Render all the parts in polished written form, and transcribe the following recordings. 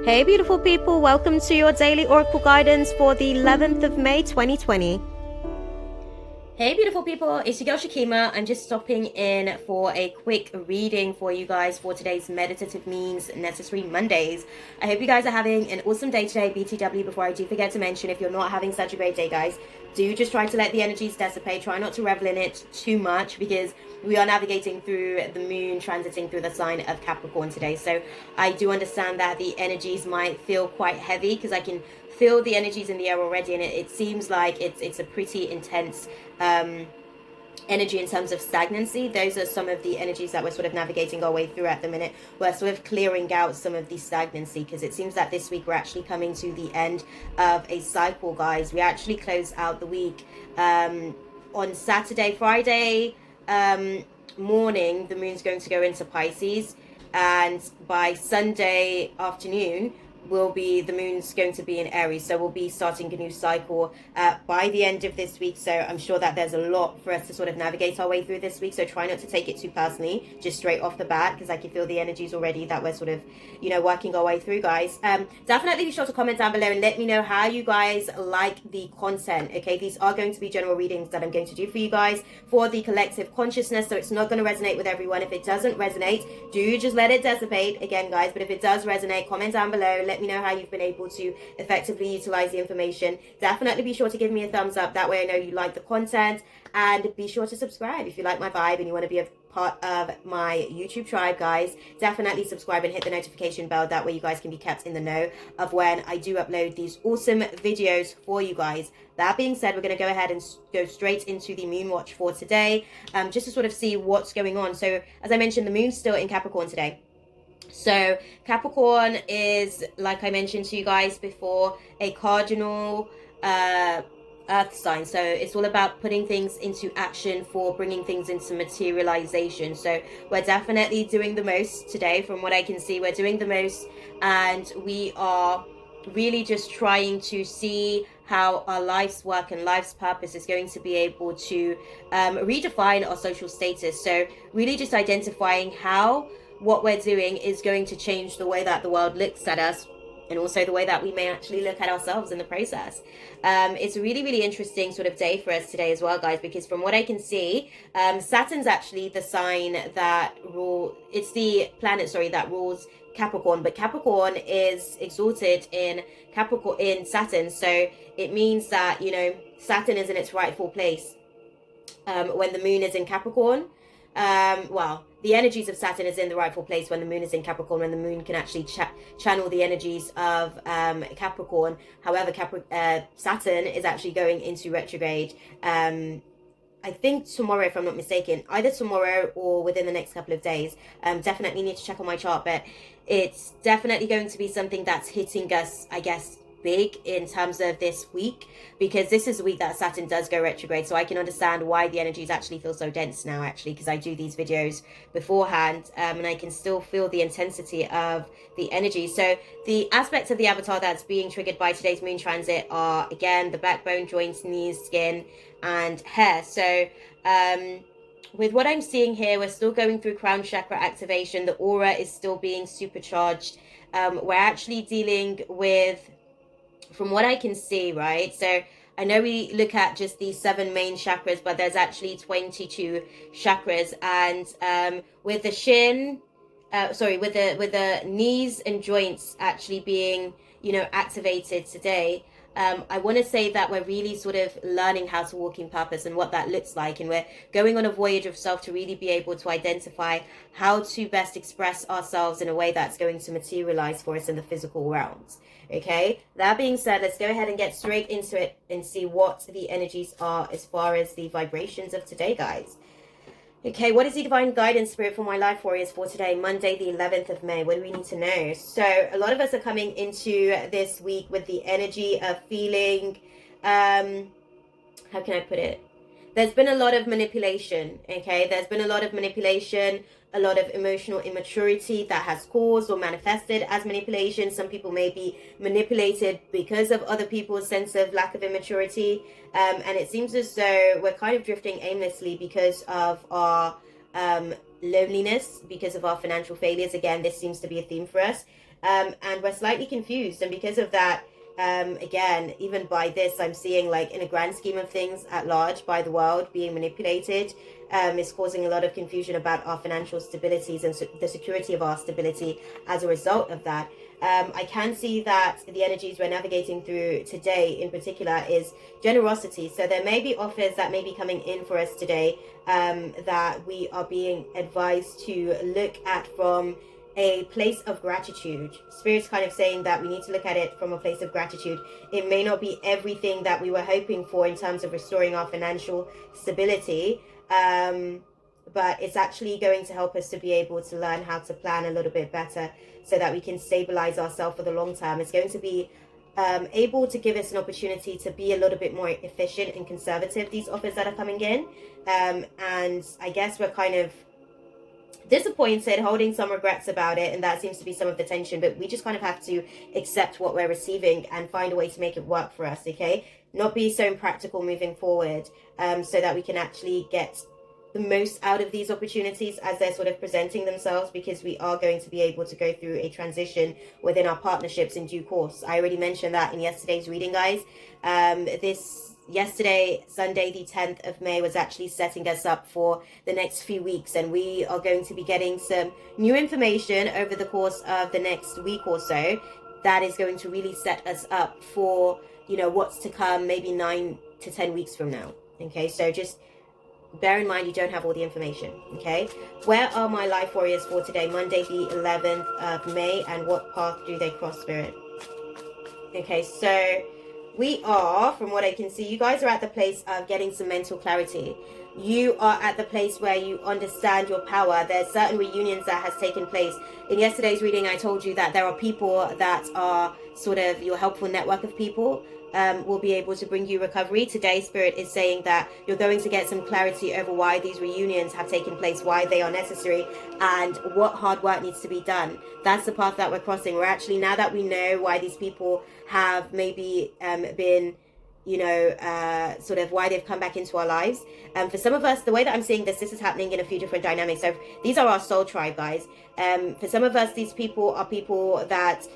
Hey beautiful people, welcome to your daily oracle guidance for the 11th of May 2020. Hey beautiful people, it's your girl Shakima. I'm just stopping in for a quick reading for you guys for today's Meditative Means Necessary Mondays. I hope you guys are having an awesome day today, BTW. Before I do forget to mention, if you're not having such a great day, guys, do just try to let the energies dissipate. Try not to revel in it too much because we are navigating through the moon transiting through the sign of Capricorn today. So I do understand that the energies might feel quite heavy because I can feel the energies in the air already, and it seems like it's a pretty intense energy in terms of stagnancy. Those are some of the energies that we're sort of navigating our way through at the minute. We're sort of clearing out some of the stagnancy because it seems that this week we're actually coming to the end of a cycle, guys. We actually close out the week on Friday morning. The moon's going to go into Pisces, and by Sunday afternoon the moon's going to be in Aries, so we'll be starting a new cycle by the end of this week. So I'm sure that there's a lot for us to sort of navigate our way through this week, so try not to take it too personally just straight off the bat, because I can feel the energies already that we're sort of, you know, working our way through, guys. Definitely be sure to comment down below and let me know how you guys like the content. Okay, these are going to be general readings that I'm going to do for you guys for the collective consciousness, so it's not going to resonate with everyone. If it doesn't resonate, do just let it dissipate again, guys. But if it does resonate, comment down below, let me know how you've been able to effectively utilize the information. Definitely be sure to give me a thumbs up, that way I know you like the content, and be sure to subscribe if you like my vibe and you want to be a part of my YouTube tribe, guys. Definitely subscribe and hit the notification bell, that way you guys can be kept in the know of when I do upload these awesome videos for you guys. That being said, we're going to go ahead and go straight into the moon watch for today, just to sort of see what's going on. So as I mentioned, the moon's still in Capricorn today. So Capricorn is, like I mentioned to you guys before, a cardinal earth sign. So it's all about putting things into action, for bringing things into materialization. So we're definitely doing the most today. From what I can see, we're doing the most, and we are really just trying to see how our life's work and life's purpose is going to be able to redefine our social status. So really just identifying how what we're doing is going to change the way that the world looks at us, and also the way that we may actually look at ourselves in the process. It's a really, really interesting sort of day for us today as well, guys, because from what I can see, Saturn's actually the sign that it's the planet, sorry, that rules Capricorn, but Capricorn is exalted in Saturn, so it means that, you know, Saturn is in its rightful place when the moon is in Capricorn. Well, the energies of Saturn is in the rightful place when the moon is in Capricorn, when the moon can actually channel the energies of Capricorn. However, Saturn is actually going into retrograde, I think tomorrow, if I'm not mistaken, either tomorrow or within the next couple of days. Definitely need to check on my chart, but it's definitely going to be something that's hitting us, I guess, big in terms of this week, because this is the week that Saturn does go retrograde. So I can understand why the energies actually feel so dense now, actually, because I do these videos beforehand, and I can still feel the intensity of the energy. So the aspects of the avatar that's being triggered by today's moon transit are, again, the backbone, joints, knees, skin, and hair. So with what I'm seeing here, we're still going through crown chakra activation. The aura is still being supercharged. We're actually dealing with, from what I can see, right? So I know we look at just the 7 main chakras, but there's actually 22 chakras. And with the with the knees and joints actually being, you know, activated today, I want to say that we're really sort of learning how to walk in purpose and what that looks like. And we're going on a voyage of self to really be able to identify how to best express ourselves in a way that's going to materialize for us in the physical realms. Okay, that being said, let's go ahead and get straight into it and see what the energies are as far as the vibrations of today, guys. Okay, what is the divine guidance spirit for my life warriors for today, Monday the 11th of May? What do we need to know? So a lot of us are coming into this week with the energy of feeling, how can I put it? There's been a lot of manipulation, okay? There's been a lot of manipulation, a lot of emotional immaturity that has caused or manifested as manipulation. Some people may be manipulated because of other people's sense of lack of immaturity. And it seems as though we're kind of drifting aimlessly because of our loneliness, because of our financial failures. Again, this seems to be a theme for us. and we're slightly confused. And because of that, again, even by this, I'm seeing like in a grand scheme of things at large by the world being manipulated, is causing a lot of confusion about our financial stabilities and the security of our stability as a result of that. I can see that the energies we're navigating through today in particular is generosity. So there may be offers that may be coming in for us today, that we are being advised to look at from a place of gratitude. Spirit's kind of saying that we need to look at it from a place of gratitude. It may not be everything that we were hoping for in terms of restoring our financial stability, but it's actually going to help us to be able to learn how to plan a little bit better so that we can stabilize ourselves for the long term. It's going to be able to give us an opportunity to be a little bit more efficient and conservative, these offers that are coming in. And I guess we're kind of disappointed, holding some regrets about it, and that seems to be some of the tension, but we just kind of have to accept what we're receiving and find a way to make it work for us, okay? Not be so impractical moving forward, so that we can actually get the most out of these opportunities as they're sort of presenting themselves, because we are going to be able to go through a transition within our partnerships in due course. I already mentioned that in yesterday's reading, guys. Yesterday, Sunday, the 10th of May, was actually setting us up for the next few weeks, and we are going to be getting some new information over the course of the next week or so that is going to really set us up for, you know, what's to come, maybe 9 to 10 weeks from now. Okay, so just bear in mind you don't have all the information. Okay, where are my life warriors for today, Monday the 11th of May, and what path do they cross, Spirit? Okay, so we are, from what I can see, you guys are at the place of getting some mental clarity. You are at the place where you understand your power. There's certain reunions that has taken place. In yesterday's reading, I told you that there are people that are sort of your helpful network of people, will be able to bring you recovery. Today, Spirit is saying that you're going to get some clarity over why these reunions have taken place, why they are necessary, and what hard work needs to be done. That's the path that we're crossing. We're actually, now that we know why these people have maybe been, you know, sort of why they've come back into our lives. For some of us, the way that I'm seeing this is happening in a few different dynamics. So these are our soul tribe, guys. For some of us, these people are people that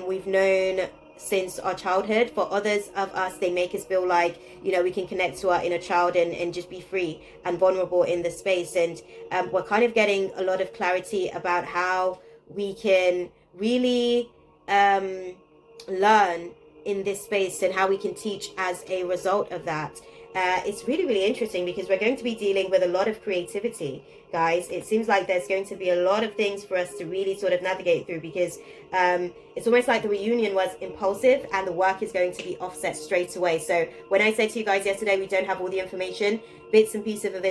we've known since our childhood. For others of us, they make us feel like, you know, we can connect to our inner child and just be free and vulnerable in this space. And we're kind of getting a lot of clarity about how we can really learn in this space and how we can teach as a result of that. It's really, really interesting because we're going to be dealing with a lot of creativity, guys. It seems like there's going to be a lot of things for us to really sort of navigate through, because it's almost like the reunion was impulsive and the work is going to be offset straight away. So when I said to you guys yesterday, we don't have all the information, bits and pieces of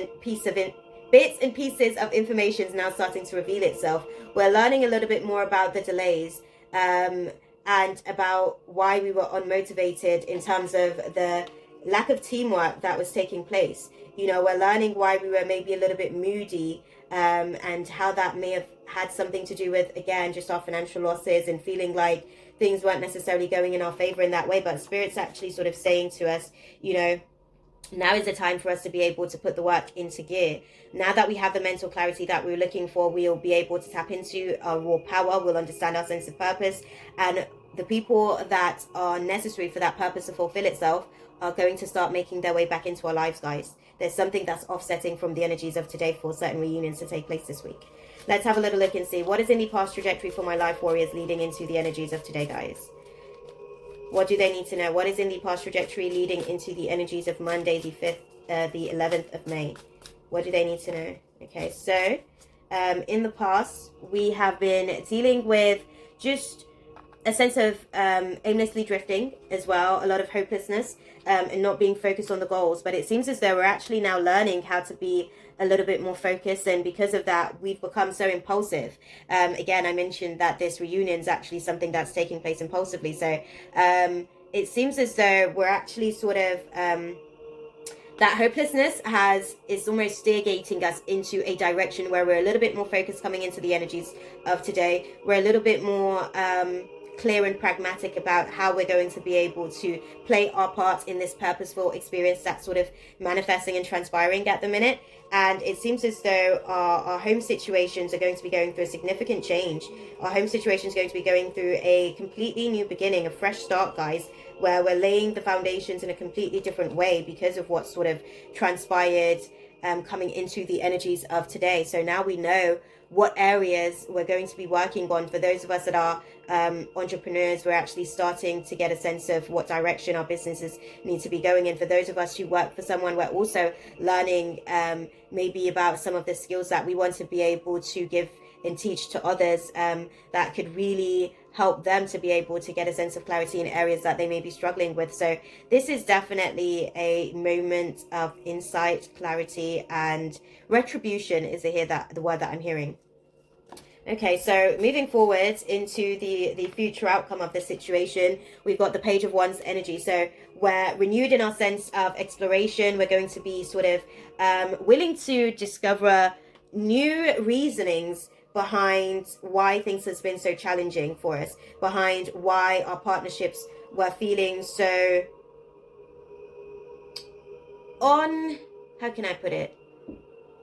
information is now starting to reveal itself. We're learning a little bit more about the delays, and about why we were unmotivated in terms of the lack of teamwork that was taking place. You know, we're learning why we were maybe a little bit moody, and how that may have had something to do with, again, just our financial losses and feeling like things weren't necessarily going in our favor in that way. But Spirit's actually sort of saying to us, you know, now is the time for us to be able to put the work into gear. Now that we have the mental clarity that we were looking for, we'll be able to tap into our raw power. We'll understand our sense of purpose, and the people that are necessary for that purpose to fulfill itself are going to start making their way back into our lives, guys. There's something that's offsetting from the energies of today for certain reunions to take place this week. Let's have a little look and see what is in the past trajectory for my life warriors leading into the energies of today, guys. What do they need to know? What is in the past trajectory leading into the energies of Monday, the 5th, the 11th of May? What do they need to know? Okay, so in the past, we have been dealing with just a sense of aimlessly drifting as well, a lot of hopelessness, and not being focused on the goals. But it seems as though we're actually now learning how to be a little bit more focused, and because of that, we've become so impulsive. Again, I mentioned that this reunion is actually something that's taking place impulsively. So it seems as though we're actually sort of that hopelessness is almost steer-gating us into a direction where we're a little bit more focused coming into the energies of today. We're a little bit more clear and pragmatic about how we're going to be able to play our part in this purposeful experience that's sort of manifesting and transpiring at the minute. And it seems as though our home situations are going to be going through a significant change. Our home situation is going to be going through a completely new beginning, a fresh start, guys, where we're laying the foundations in a completely different way because of what sort of transpired coming into the energies of today. So now we know what areas we're going to be working on. For those of us that are entrepreneurs, we're actually starting to get a sense of what direction our businesses need to be going in. For those of us who work for someone, we're also learning maybe about some of the skills that we want to be able to give and teach to others that could really help them to be able to get a sense of clarity in areas that they may be struggling with. So this is definitely a moment of insight, clarity, and retribution is the word that I'm hearing. Okay, so moving forward into the future outcome of the situation, we've got the Page of Wands energy. So we're renewed in our sense of exploration. We're going to be sort of willing to discover new reasonings behind why things has been so challenging for us, behind why our partnerships were feeling so how can I put it?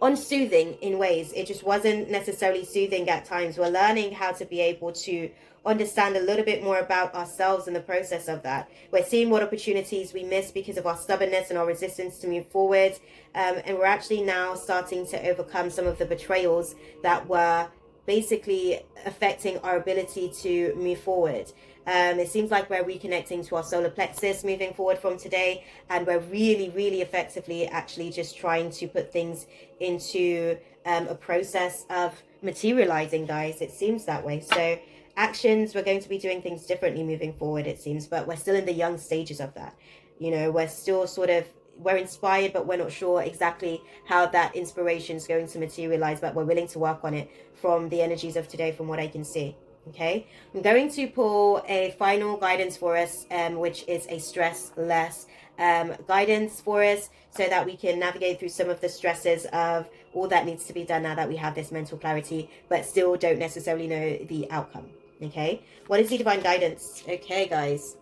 Unsoothing in ways. It just wasn't necessarily soothing at times. We're learning how to be able to understand a little bit more about ourselves in the process of that. We're seeing what opportunities we missed because of our stubbornness and our resistance to move forward. And we're actually now starting to overcome some of the betrayals that were basically affecting our ability to move forward. It seems like we're reconnecting to our solar plexus moving forward from today, and we're really effectively actually just trying to put things into a process of materializing, guys. It seems that way. So actions, we're going to be doing things differently moving forward, it seems, but we're still in the young stages of that. You know, we're still sort of, we're inspired, but we're not sure exactly how that inspiration is going to materialize, but we're willing to work on it from the energies of today, from what I can see. Okay, I'm going to pull a final guidance for us, which is a stress-less guidance for us, so that we can navigate through some of the stresses of all that needs to be done now that we have this mental clarity, but still don't necessarily know the outcome. Okay, what is the divine guidance? Okay, guys.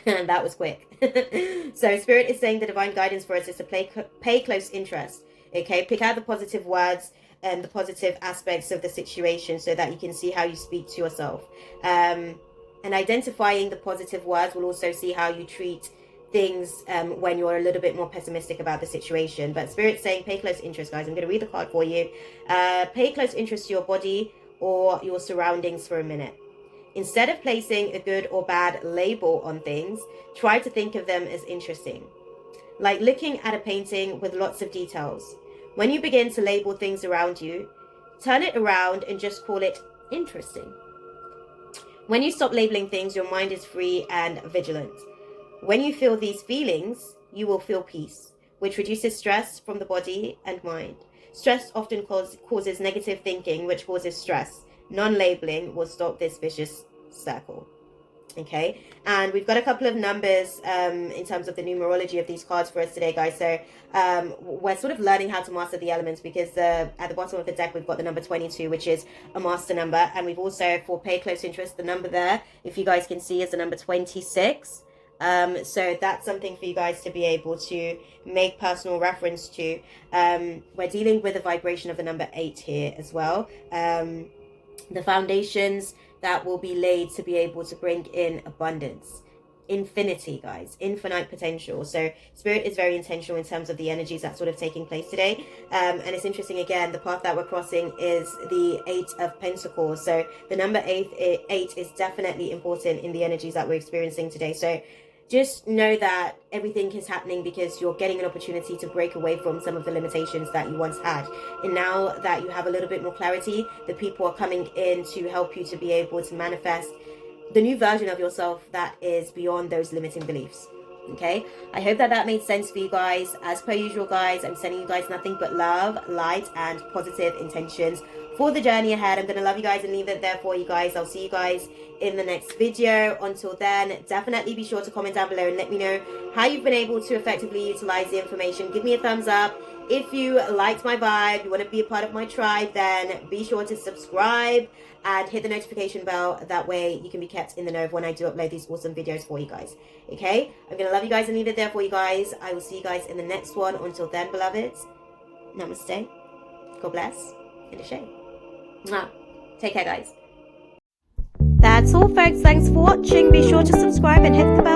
That was quick. So Spirit is saying the divine guidance for us is to pay close interest. Okay, pick out the positive words and the positive aspects of the situation so that you can see how you speak to yourself. And identifying the positive words will also see how you treat things when you're a little bit more pessimistic about the situation. But Spirit's saying pay close interest, guys. I'm going to read the card for you. Pay close interest to your body or your surroundings for a minute. Instead of placing a good or bad label on things, try to think of them as interesting. Like looking at a painting with lots of details. When you begin to label things around you, turn it around and just call it interesting. When you stop labeling things, your mind is free and vigilant. When you feel these feelings, you will feel peace, which reduces stress from the body and mind. Stress often causes negative thinking, which causes stress. Non-labeling will stop this vicious circle. Okay, and we've got a couple of numbers in terms of the numerology of these cards for us today, guys. So we're sort of learning how to master the elements, because at the bottom of the deck we've got the number 22, which is a master number, and we've also, for pay close interest, the number there, if you guys can see, is the number 26. So that's something for you guys to be able to make personal reference to. We're dealing with a vibration of the number 8 here as well. The foundations that will be laid to be able to bring in abundance, infinity, guys, infinite potential. So Spirit is very intentional in terms of the energies that's sort of taking place today. And it's interesting, again, the path that we're crossing is the 8 of Pentacles. So the number 8 is definitely important in the energies that we're experiencing today. So just know that everything is happening because you're getting an opportunity to break away from some of the limitations that you once had. And now that you have a little bit more clarity, the people are coming in to help you to be able to manifest the new version of yourself that is beyond those limiting beliefs. Okay, I hope that made sense for you guys. As per usual, guys, I'm sending you guys nothing but love, light, and positive intentions for the journey ahead. I'm going to love you guys and leave it there for you guys. I'll see you guys in the next video. Until then, definitely be sure to comment down below and let me know how you've been able to effectively utilize the information. Give me a thumbs up. If you liked my vibe, you want to be a part of my tribe, then be sure to subscribe and hit the notification bell. That way you can be kept in the know of when I do upload these awesome videos for you guys. Okay, I'm going to love you guys and leave it there for you guys. I will see you guys in the next one. Until then, beloveds, namaste, God bless, in the shade. Take care, guys. That's all, folks. Thanks for watching. Be sure to subscribe and hit the bell.